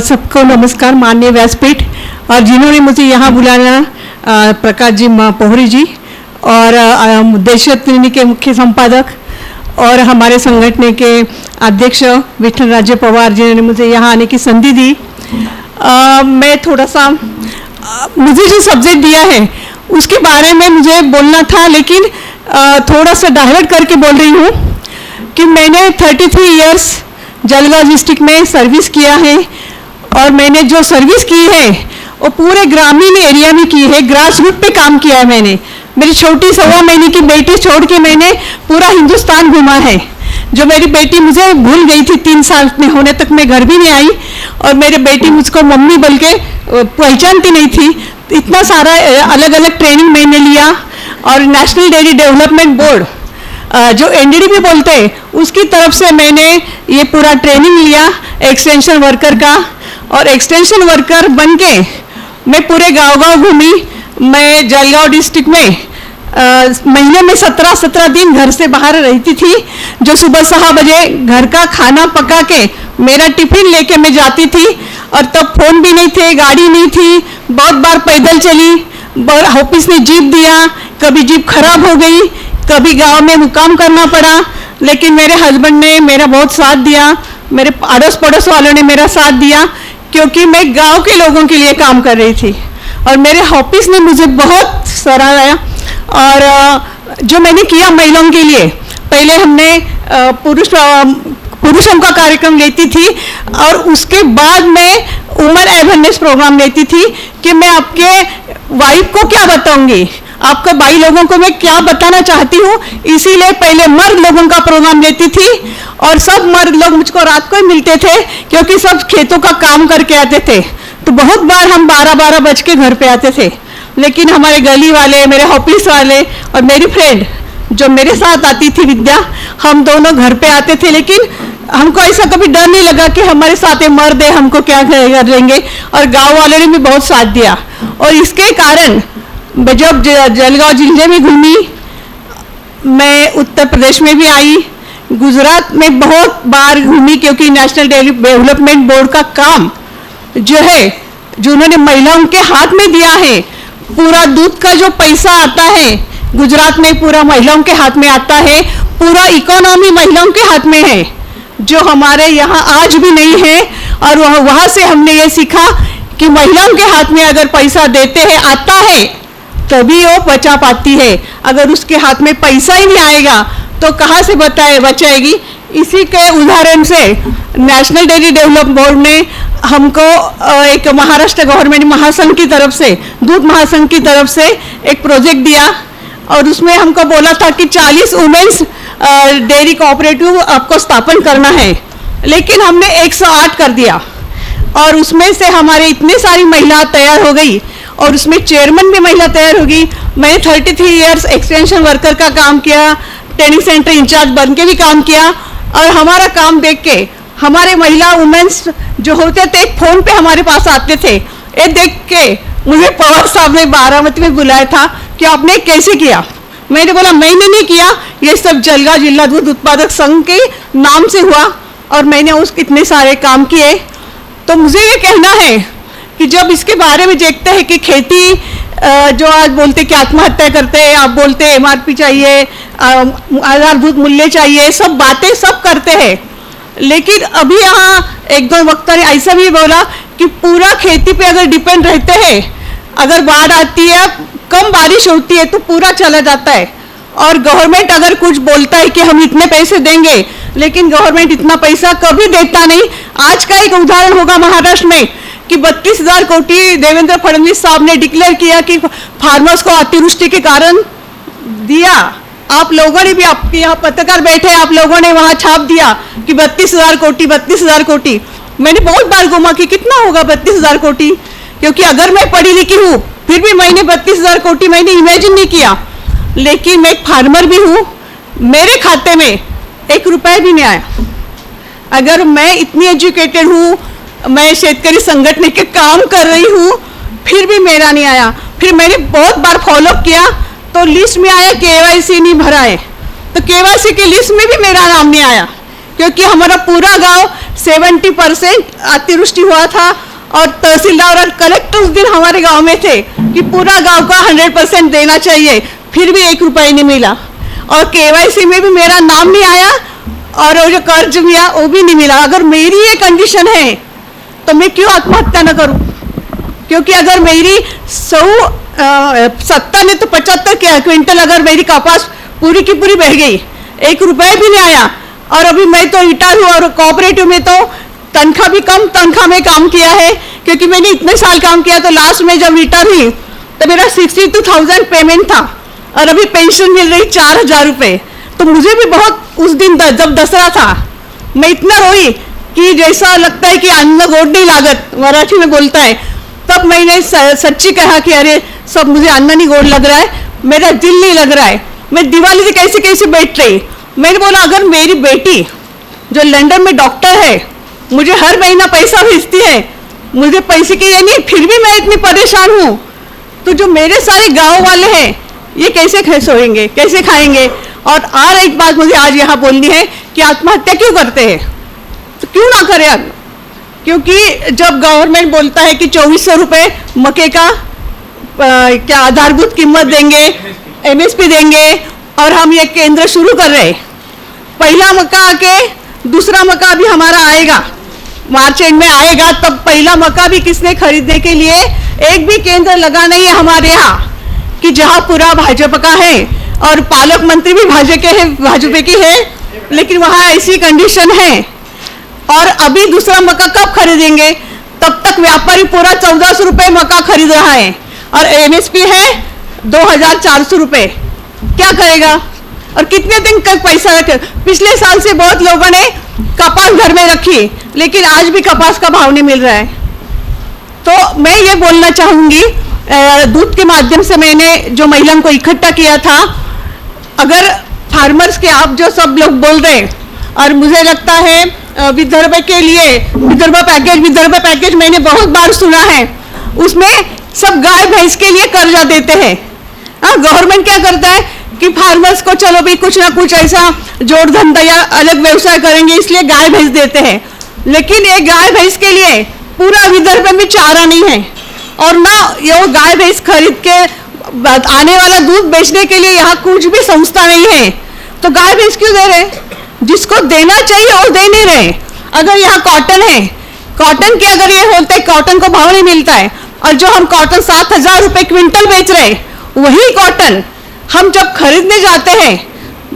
सबको नमस्कार, माननीय व्यासपीठ और जिन्होंने मुझे यहाँ बुलाया, प्रकाश जी पोहरी जी और देशरत्न के मुख्य संपादक और हमारे संगठन के अध्यक्ष विठल राजे पवार जिन्होंने मुझे यहाँ आने की संधि दी। मैं थोड़ा सा मुझे जो सब्जेक्ट दिया है उसके बारे में मुझे बोलना था, लेकिन थोड़ा सा डाइवर्ट करके बोल रही हूँ कि मैंने 33 इयर्स जलगांव डिस्ट्रिक्ट में सर्विस किया है और मैंने जो सर्विस की है वो पूरे ग्रामीण एरिया में की है, ग्रास रूट पे काम किया है मैंने। मेरी छोटी 1.25 महीने की बेटी छोड़ के मैंने पूरा हिंदुस्तान घूमा है। जो मेरी बेटी मुझे भूल गई थी, 3 साल में होने तक मैं घर भी नहीं आई और मेरी बेटी मुझको मम्मी बोल के पहचानती नहीं थी। इतना सारा अलग अलग ट्रेनिंग मैंने लिया और नेशनल डेयरी डेवलपमेंट बोर्ड जो NDDB बोलते हैं उसकी तरफ से मैंने ये पूरा ट्रेनिंग लिया एक्सटेंशन वर्कर का, और एक्सटेंशन वर्कर बन के मैं पूरे गांव-गांव घूमी। मैं जलगांव डिस्ट्रिक्ट में महीने में 17 दिन घर से बाहर रहती थी। जो सुबह 6 बजे घर का खाना पका के मेरा टिफिन लेके मैं जाती थी, और तब फोन भी नहीं थे, गाड़ी नहीं थी, बहुत बार पैदल चली। ऑफिस ने जीप दिया, कभी जीप खराब हो गई, कभी गांव में मुकाम करना पड़ा, लेकिन मेरे हस्बैंड ने मेरा बहुत साथ दिया, मेरे अड़ोस पड़ोस वालों ने मेरा साथ दिया, क्योंकि मैं गांव के लोगों के लिए काम कर रही थी और मेरे ऑफिस ने मुझे बहुत सराहा। और जो मैंने किया महिलाओं के लिए, पहले हमने पुरुषों का कार्यक्रम लेती थी और उसके बाद मैं वुमेन अवेयरनेस प्रोग्राम लेती थी कि मैं आपके वाइफ को क्या बताऊंगी, आपको भाई लोगों को मैं क्या बताना चाहती हूँ। इसीलिए पहले मर्द लोगों का प्रोग्राम लेती थी और सब मर्द लोग मुझको रात को ही मिलते थे, क्योंकि सब खेतों का काम करके आते थे। तो बहुत बार हम 12 बज के घर पे आते थे, लेकिन हमारे गली वाले, मेरे ऑफिस वाले और मेरी फ्रेंड जो मेरे साथ आती थी विद्या, हम दोनों घर पे आते थे। लेकिन हमको ऐसा कभी डर नहीं लगा कि हमारे साथ ये मर्द है, हमको क्या कर देंगे, और गाँव वालों ने भी बहुत साथ दिया। और इसके कारण जब जलगांव जिले में घूमी, मैं उत्तर प्रदेश में भी आई, गुजरात में बहुत बार घूमी, क्योंकि नेशनल डेवलपमेंट बोर्ड का काम जो है, जो उन्होंने महिलाओं के हाथ में दिया है, पूरा दूध का जो पैसा आता है गुजरात में पूरा महिलाओं के हाथ में आता है, पूरा इकोनॉमी महिलाओं के हाथ में है, जो हमारे यहाँ आज भी नहीं है। और वहाँ से हमने ये सीखा कि महिलाओं के हाथ में अगर पैसा देते हैं, आता है, तभी वो बचा पाती है। अगर उसके हाथ में पैसा ही नहीं आएगा तो कहाँ से बचाएगी। इसी के उदाहरण से नेशनल डेयरी डेवलपमेंट बोर्ड ने हमको एक महाराष्ट्र गवर्नमेंट महासंघ की तरफ से, दूध महासंघ की तरफ से एक प्रोजेक्ट दिया, और उसमें हमको बोला था कि 40 वुमेन्स डेयरी कोऑपरेटिव आपको स्थापन करना है, लेकिन हमने 108 कर दिया। और उसमें से हमारे इतने सारी महिला तैयार हो गई और उसमें चेयरमैन भी महिला तैयार होगी। मैंने 33 इयर्स एक्सटेंशन वर्कर का काम किया, ट्रेनिंग सेंटर इंचार्ज बन के भी काम किया, और हमारा काम देख के हमारे महिला वुमेन्स जो होते थे फोन पे हमारे पास आते थे। ये देख के मुझे पवार साहब ने बारामती में बुलाया था कि आपने कैसे किया। मैंने बोला मैंने नहीं किया, ये सब जलगांव जिला दूध उत्पादक संघ के नाम से हुआ और मैंने उस इतने सारे काम किए। तो मुझे ये कहना है कि जब इसके बारे में देखते हैं कि खेती जो आज बोलते कि आत्महत्या करते हैं, आप बोलते हैं MRP चाहिए, आधारभूत मूल्य चाहिए, सब बातें सब करते हैं, लेकिन अभी यहाँ एक दो वक्ता ने ऐसा भी बोला कि पूरा खेती पे अगर डिपेंड रहते हैं, अगर बाढ़ आती है, कम बारिश होती है तो पूरा चला जाता है। और गवर्नमेंट अगर कुछ बोलता है कि हम इतने पैसे देंगे, लेकिन गवर्नमेंट इतना पैसा कभी देता नहीं। आज का एक उदाहरण होगा महाराष्ट्र में कि 32,000 कोटी देवेंद्र फडणवीस साहब ने डिक्लेयर किया कि फार्मर्स को अतिवृष्टि के कारण दिया। आप लोगों ने भी, आपके यहाँ पत्रकार बैठे, आप लोगों ने वहाँ छाप दिया कि 32,000 कोटी 32,000 कोटी। मैंने बहुत बार घूमा कि कितना होगा 32,000 कोटी, क्योंकि अगर मैं पढ़ी लिखी हूँ फिर भी मैंने 32,000 कोटी मैंने इमेजिन नहीं किया। लेकिन मैं एक फार्मर भी हूँ, मेरे खाते में 1 रुपया भी नहीं आया। अगर मैं इतनी एजुकेटेड हूँ, मैं शेतकरी संगठन के काम कर रही हूँ, फिर भी मेरा नहीं आया। फिर मैंने बहुत बार फॉलो किया तो लिस्ट में आया KYC नहीं भरा है, तो KYC की लिस्ट में भी मेरा नाम नहीं आया, क्योंकि हमारा पूरा गांव 70% अतिवृष्टि हुआ था और तहसीलदार और कलेक्टर उस दिन हमारे गांव में थे कि पूरा गांव का 100% देना चाहिए, फिर भी 1 रुपया नहीं मिला। और केवाईसी में भी मेरा नाम नहीं आया और वो जो कर्ज मिला वो भी नहीं मिला। अगर मेरी ये कंडीशन है तो मैं क्यों आत्महत्या न करूं? क्योंकि अगर मेरी 70 नहीं तो 75 क्विंटल अगर मेरी कपास पूरी की पूरी बह गई, 1 रुपया भी नहीं आया। और अभी मैं तो रिटायर हूँ और कोऑपरेटिव में तो तनख्वाह भी कम तनख्वाह में काम किया है, क्योंकि मैंने इतने साल काम किया। तो लास्ट में जब रिटायर हुई तो मेरा 62,000 पेमेंट था और अभी पेंशन मिल रही 4,000 रुपये। तो मुझे भी बहुत उस दिन जब दसरा था मैं इतना रोई कि जैसा लगता है कि अन्न गोड नहीं लागत, मराठी में बोलता है। तब मैंने सच्ची कहा कि अरे सब मुझे अन्न नहीं गोड लग रहा है, मेरा दिल नहीं लग रहा है। मैं दिवाली से कैसे कैसे बैठ रही। मैंने बोला अगर मेरी बेटी जो लंदन में डॉक्टर है मुझे हर महीना पैसा भेजती है, मुझे पैसे की ये नहीं, फिर भी मैं इतनी परेशान हूँ, तो जो मेरे सारे गांव वाले हैं ये कैसे सोएंगे, कैसे खाएंगे? और एक बात मुझे आज यहाँ बोलनी है कि आत्महत्या क्यों करते हैं? तो क्यों ना करें अब? क्योंकि जब गवर्नमेंट बोलता है कि 2400 रुपये मक्के का क्या आधारभूत कीमत देंगे, MSP देंगे, और हम ये केंद्र शुरू कर रहे हैं। पहला मक्का आके दूसरा मक्का भी हमारा आएगा, मार्च एंड में आएगा। तब पहला मक्का भी किसने खरीदने के लिए एक भी केंद्र लगा नहीं है हमारे यहाँ, कि जहाँ पूरा भाजपा का है और पालक मंत्री भी भाजपा की है, लेकिन वहाँ ऐसी कंडीशन है। और अभी दूसरा मक्का कब खरीदेंगे? तब तक व्यापारी पूरा 1400 रुपये मक्का खरीद रहा है और MSP है 2400 रुपये। क्या करेगा? और कितने दिन तक पैसा रखे? पिछले साल से बहुत लोगों ने कपास घर में रखी, लेकिन आज भी कपास का भाव नहीं मिल रहा है। तो मैं ये बोलना चाहूंगी, दूध के माध्यम से मैंने जो महिलाओं को इकट्ठा किया था, अगर फार्मर्स के आप जो सब लोग बोल रहे हैं, और मुझे लगता है विदर्भ के लिए विदर्भ पैकेज मैंने बहुत बार सुना है, उसमें सब गाय भैंस के लिए कर्जा देते हैं। गवर्नमेंट क्या करता है कि फार्मर्स को चलो भी कुछ ना कुछ ऐसा जोड़ धंधा या अलग व्यवसाय करेंगे, इसलिए गाय भैंस देते हैं। लेकिन ये गाय भैंस के लिए पूरा विदर्भ में चारा नहीं है, और ना ये गाय भैंस खरीद के आने वाला दूध बेचने के लिए यहाँ कुछ भी संस्था नहीं है। तो गाय भैंस क्यों दे रहे? जिसको देना चाहिए वो दे नहीं रहे। अगर यहाँ कॉटन है, कॉटन के अगर ये होते कॉटन को भाव नहीं मिलता है, और जो हम कॉटन 7,000 रुपये क्विंटल बेच रहे हैं, वही कॉटन हम जब खरीदने जाते हैं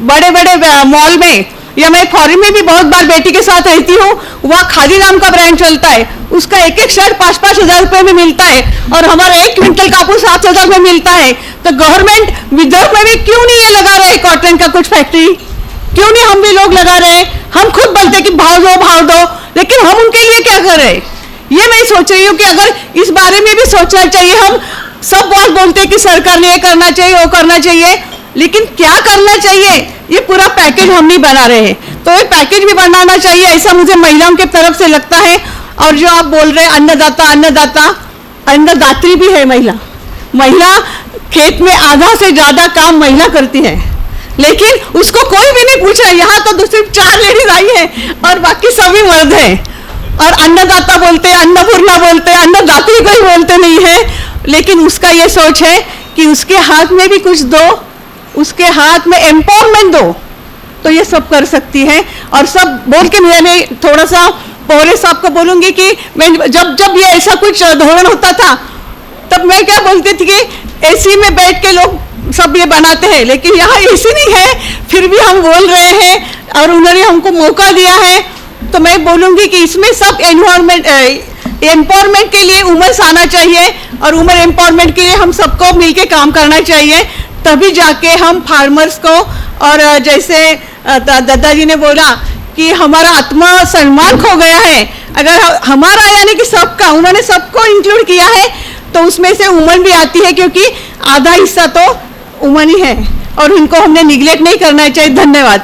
बड़े बड़े मॉल में, या मैं फॉरेन में भी बहुत बार बेटी के साथ रहती हूँ, वहाँ खादी नाम का ब्रांड चलता है, उसका एक शर्ट 5-5 हज़ार रुपये में मिलता है, और हमारा 1 क्विंटल कापूस 7,000 में मिलता है। तो गवर्नमेंट विदर्भ में भी क्यों नहीं ये लगा रहे कॉटन का कुछ फैक्ट्री? क्यों नहीं हम भी लोग लगा रहे? हम खुद बोलते कि भाव दो, लेकिन हम उनके लिए क्या कर रहे? ये मैं सोच रही हूँ कि अगर इस बारे में भी सोचना चाहिए। हम सब बहुत बोलते हैं कि सरकार ने ये करना चाहिए, वो करना चाहिए, लेकिन क्या करना चाहिए? ये पूरा पैकेज हम नहीं बना रहे हैं, तो ये पैकेज भी बनाना चाहिए, ऐसा मुझे महिलाओं के तरफ से लगता है। और जो आप बोल रहे हैं अन्नदात्री भी है महिला खेत में आधा से ज्यादा काम महिला करती है, लेकिन उसको कोई भी नहीं पूछ रहा। यहाँ तो सिर्फ 4 लेडीज आई है और बाकी सभी मर्द हैं, और अन्नदाता बोलते हैं, अन्नपूर्णा बोलते हैं, अन्नदात्री कोई बोलते नहीं है। लेकिन उसका ये सोच है कि उसके हाथ में भी कुछ दो, उसके हाथ में एम्पावरमेंट दो, तो ये सब कर सकती है। और सब बोल के मैं थोड़ा सा पौरे साहब को बोलूंगी कि मैं जब ये ऐसा कुछ धोरण होता था, तब मैं क्या बोलती थी कि एसी में बैठ के लोग सब ये बनाते हैं, लेकिन यहाँ एसी नहीं है, फिर भी हम बोल रहे हैं और उन्होंने हमको मौका दिया है। तो मैं बोलूंगी कि इसमें सब एम्पावरमेंट के लिए वुमेन्स आना चाहिए, और वुमेन एम्पावरमेंट के लिए हम सबको मिलके काम करना चाहिए, तभी जाके हम फार्मर्स को, और जैसे दादाजी ने बोला कि हमारा आत्मसम्मान खो गया है। अगर हमारा यानी कि सबका, उन्होंने सबको इंक्लूड किया है, तो उसमें से वुमेन भी आती है, क्योंकि आधा हिस्सा तो वुमेन ही है, और इनको हमने निगलेक्ट नहीं करना चाहिए। धन्यवाद।